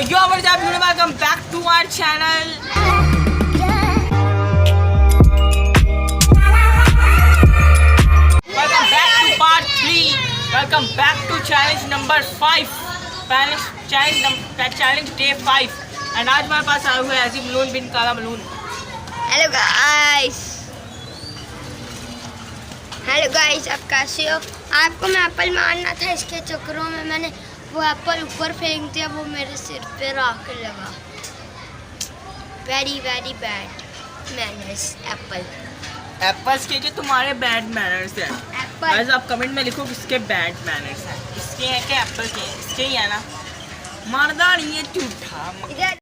yo, what's up, everyone? Welcome back to our channel. Welcome back to part 3. Welcome back to challenge number 5. Challenge day 5. And आज हमारे पास आया हुआ है ऐसी balloon बिन काला balloon. Hello guys, आप कैसे हो? आपको मैं एप्पल मारना था, इसके चक्करों में मैंने वो एप्पल ऊपर फेंक दिया, वो मेरे सिर पे आकर लगा. Very very bad manners Apple. Apples के जो तुम्हारे बैड मैनर्स हैं. एप्पल गाइस आप कमेंट में लिखो किसके बैड मैनर्स हैं. इसके हैं कि एप्पल के? इसके ही है ना. मर्दा नहीं है, झूठा. इधर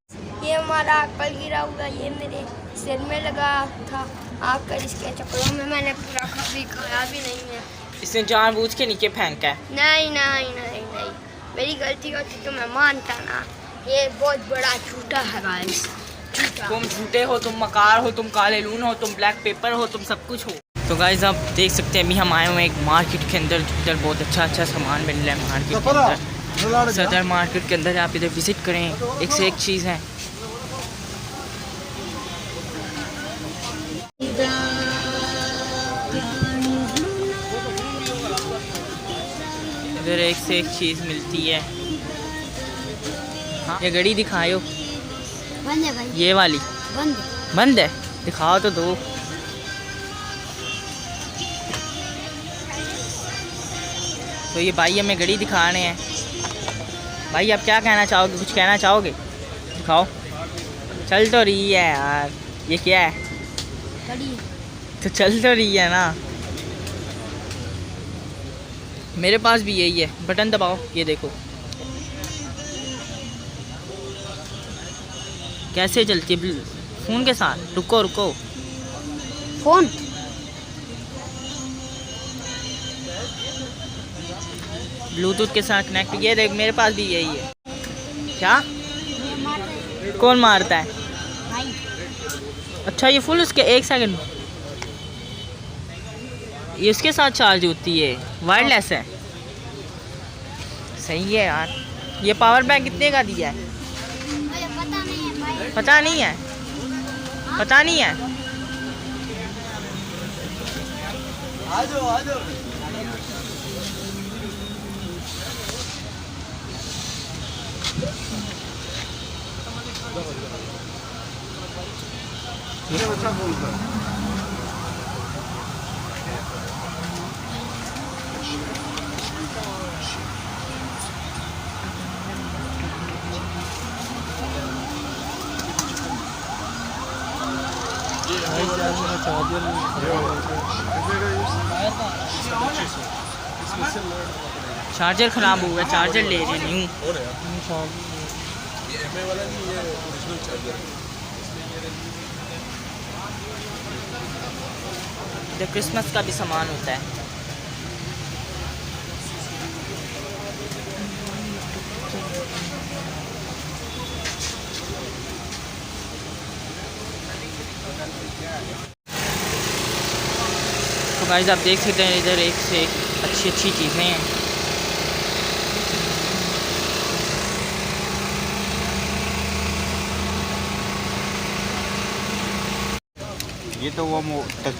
ये हमारा एप्पल गिरा हुआ, ये मेरे सिर में लगा था आकर, इसके चक्करों में मैंने पूरा कभी खाया भी नहीं है. इसने जानबूझ के नीचे फेंका है. नहीं नहीं नहीं नहीं, मेरी गलती होती तो मैं मानता ना. ये बहुत बड़ा झूठा है गाइस, झूठा. तुम झूठे हो, तुम मकार हो, तुम काले लून हो, तुम ब्लैक पेपर हो, तुम सब कुछ हो. तो गाइस आप देख सकते हैं अभी हम आए हुए हैं एक मार्केट के अंदर, जिधर बहुत अच्छा सामान मिल रहा है. मार्केट के अंदर, सदर मार्केट के अंदर आप इधर विजिट करें, एक से एक चीज़ है. इधर एक से एक चीज़ मिलती है. हाँ ये घड़ी दिखाओ. बंद है भाई, ये वाली बंद है. दिखाओ तो दो. तो ये भाई हमें घड़ी दिखा रहे हैं. भाई आप क्या कहना चाहोगे? कुछ कहना चाहोगे? दिखाओ. चल तो रही है यार. ये क्या है? घड़ी. तो चल तो रही है ना. मेरे पास भी यही है. बटन दबाओ, ये देखो कैसे चलती है फ़ोन के साथ. रुको रुको, फोन ब्लूटूथ के साथ कनेक्ट. ये देख मेरे पास भी यही है. क्या? कौन मारता है? भाई. अच्छा ये फुल उसके 1 सेकंड ये इसके साथ चार्ज होती है. वायरलेस है. सही है यार. ये पावर बैंक कितने का दिया है? पता नहीं है भाई. पता नहीं है. पता नहीं है. चार्जर खराब हुआ है. चार्जर ले रही नहीं हूँ. जब क्रिसमस का भी सामान होता है. तो गाइस आप देख सकते हैं इधर एक से एक अच्छी चीज़ें हैं. ये तो वो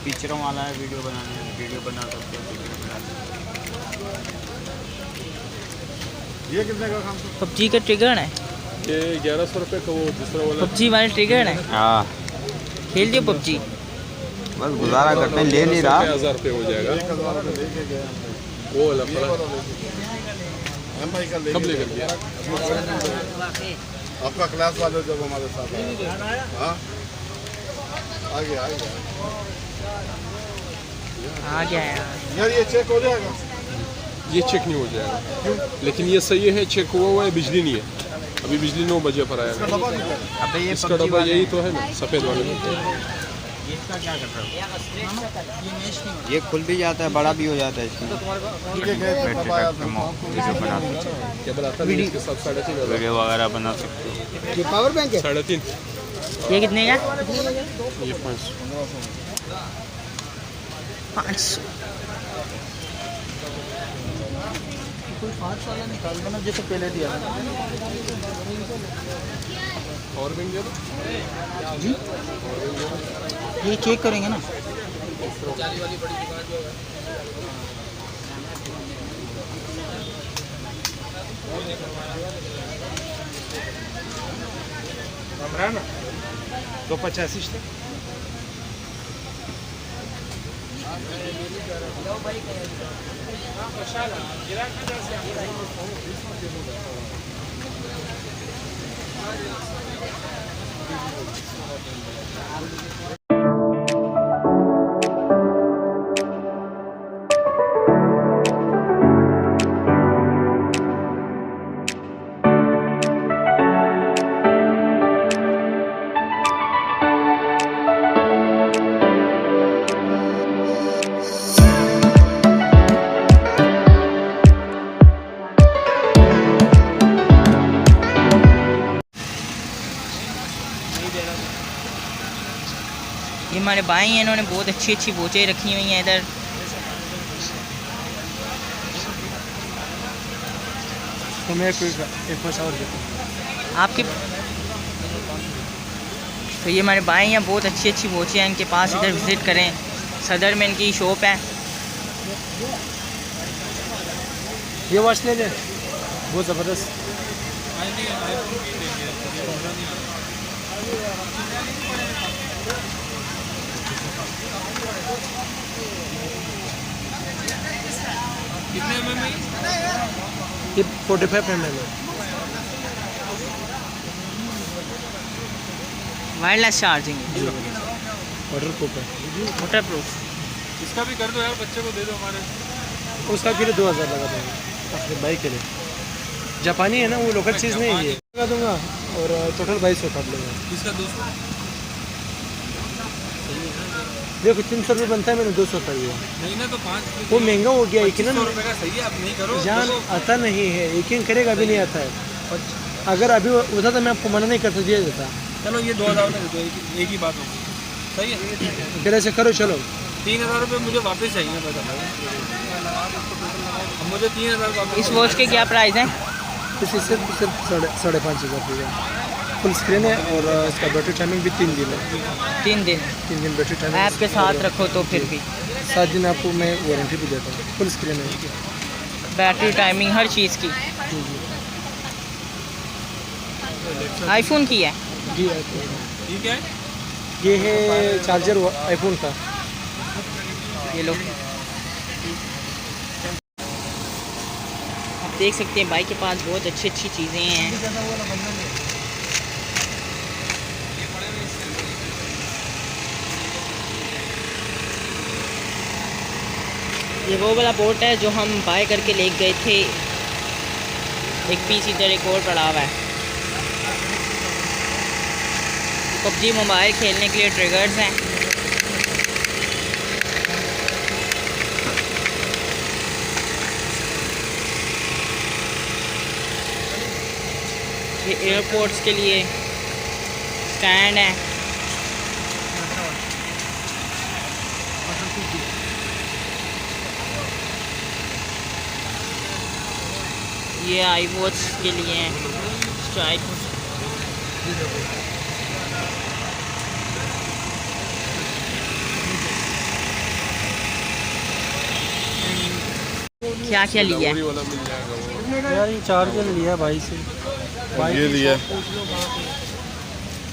पिक्चरों वाला है. वीडियो बना सकते हो, वीडियो बना सकते हो. ये कितने का काम? पबजी का ट्रिगर है ये 1100 रुपये का. वो दूसरा वाला पबजी वाला ट्रिगर है. हाँ खेल लियो पबजी. बस गुजारा करते हैं. ले नहीं रहा. 1000 रुपये हो जाएगा. वो वाला कब लेकर गया आपका क्लास वाले जब हमारे साथ हाँ आ गया आ गया यार. ये चेक हो जाएगा. ये चेक नहीं हो जाएगा. क्यों? लेकिन ये सही है. चेक हुआ है. बिजली नहीं है अभी. बिजली 9 बजे पर आया. अबे ये इसका डब्बा यही तो है ना, सफ़ेद वाले में. इसका क्या कर रहा हो? ये खुल भी जाता है, बड़ा भी हो जाता है. इसमें क्या बनाता है? इसके साथ 3.5 वीडियो वगैरह बना सकते हो. ये पावर बैंक है. 3.5. ये कितने का? ये 500. 500. कोई 5 वाला निकाल देना जैसे पहले दिया था. और विंग दे दो। जी ये चेक करेंगे ना। ना 285 işte. ये हमारे भाई हैं, इन्होंने बहुत अच्छी अच्छी बोचें रखी हुई हैं इधर। तो मैं एक पैसा और देता आपके तो ये हमारे भाई हैं, बहुत अच्छी अच्छी बोचें हैं इनके पास, इधर विज़िट करें। सदर में इनकी शॉप है। ये वॉच ले लें, बहुत ज़बरदस्त। कितने mm है ये 45 mm है। वायरलेस चार्जिंग है, ऑर्डर प्रूफ है। Water proof. इसका भी कर दो यार, बच्चे को दे दो हमारे। उसका फिर 2000 लगा दूँगा अपने बाइक के लिए। जापानी है ना, वो लोकल चीज़ नहीं है, ये लगा दूँगा और टोटल 2200 काट लूँगा। इसका 200। देखो 300 रुपये बनता है, मैंने 200 कर दिया। नहीं ना तो 5 वो महंगा हो गया। यकीन रुपये का सही है, आप नहीं करो। जान आता नहीं है, यकीन करेगा अभी नहीं आता है। अगर अभी होता तो मैं आपको मना नहीं करता, दिया देता। चलो ये 2000 में दे दो, एक ही बात होगी। सही है, फिर ऐसे करो, चलो 3000 रुपये मुझे वापस चाहिए। पता अब मुझे 3000 वापस। इस वॉच के क्या प्राइस हैं? इसकी सिर्फ 5,500 रुपये फुल स्क्रीन है और इसका बैटरी टाइमिंग भी 3 दिन है। 3 दिन 3 दिन बैटरी टाइमिंग ऐप के साथ रखो तो फिर भी 7 दिन आपको मैं वारंटी भी देता हूँ। फुल स्क्रीन है। बैटरी टाइमिंग हर चीज़ की। आईफोन की है। जी ठीक है। ये है चार्जर आईफोन का। ये लो, आप देख सकते हैं भाई के पास बहुत अच्छी अच्छी चीज़ें हैं। ये वो वाला बोट है जो हम बाय करके ले गए थे। एक पीस इधर एक और पड़ा हुआ है। पबजी मोबाइल खेलने के लिए ट्रिगर्स हैं। ये एयरपोर्ट्स के लिए स्टैंड है। ये आई वॉच के लिए हैं, स्ट्राइक। क्या क्या लिया है? वाला मिल जाएगा वो। यार ये चार्जर लिया भाई से। ये लिया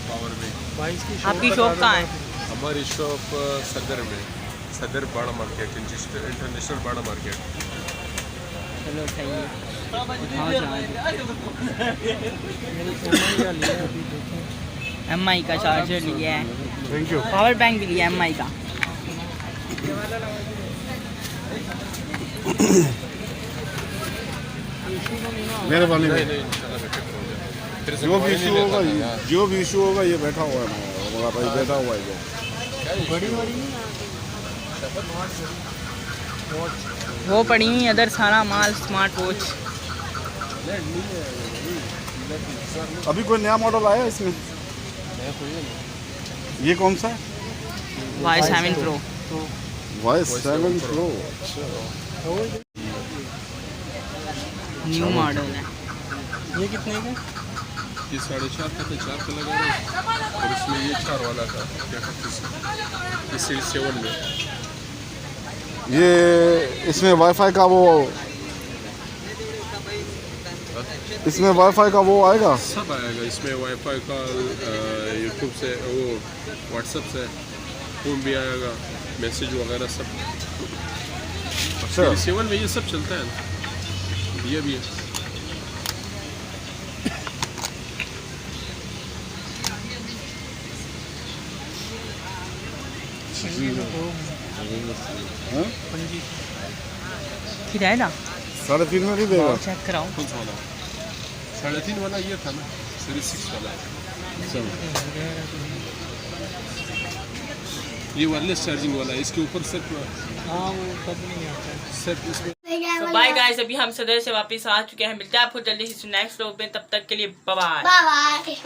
पावर बैंक। आपकी शॉप कहाँ है? हमारी शॉप सदर में, सदर बाड़ा मार्केट, इंटरनेशनल बाड़ा मार्केट। चलो सही है। MI का चार्जर लिया है, थैंक यू। पावर बैंक भी लिया है MI का। मेहरबानी नहीं नहीं, इंशाल्लाह बेटे हो जाए। फिर से जो भी कॉइन इशू नहीं होगा, लेता था यार। जो भी इशू होगा ये बैठा हुआ है हमारा भाई, बैठा हुआ है जो। वो पड़ी हुई अदर सारा माल, स्मार्ट वॉच। अभी कोई नया मॉडल आया है इसमें? ये कौन सा है? Y7 Pro। Y7 Pro। New model है। ये कितने का? ये 4.5 का था, 4 का लगा रहे हैं। और इसमें ये 4 वाला था, क्या कहते हैं ये सीरीज 7 में। ये इसमें वाईफाई का वो, इसमें वाईफाई का वो आएगा। सब आएगा इसमें, वाईफाई का, यूट्यूब से, वो व्हाट्सएप से फोन भी आएगा, मैसेज वगैरह सब। अच्छा 7 में ये सब चलता है, ये भी है। फिर है ना 3.5 में नहीं देगा। चेक कराओ। कौन सा वाला? 3.5 वाला ये था ना, सीरीज 6 वाला। ये वायरलेस चार्जिंग वाला है, इसके ऊपर सिर्फ सिर्फ इसमें। तो बाय गाइस, अभी हम सदर से वापस आ चुके हैं। मिलते हैं आपको जल्दी से नेक्स्ट व्लॉग में, तब तक के लिए बाय बाय। Bye bye.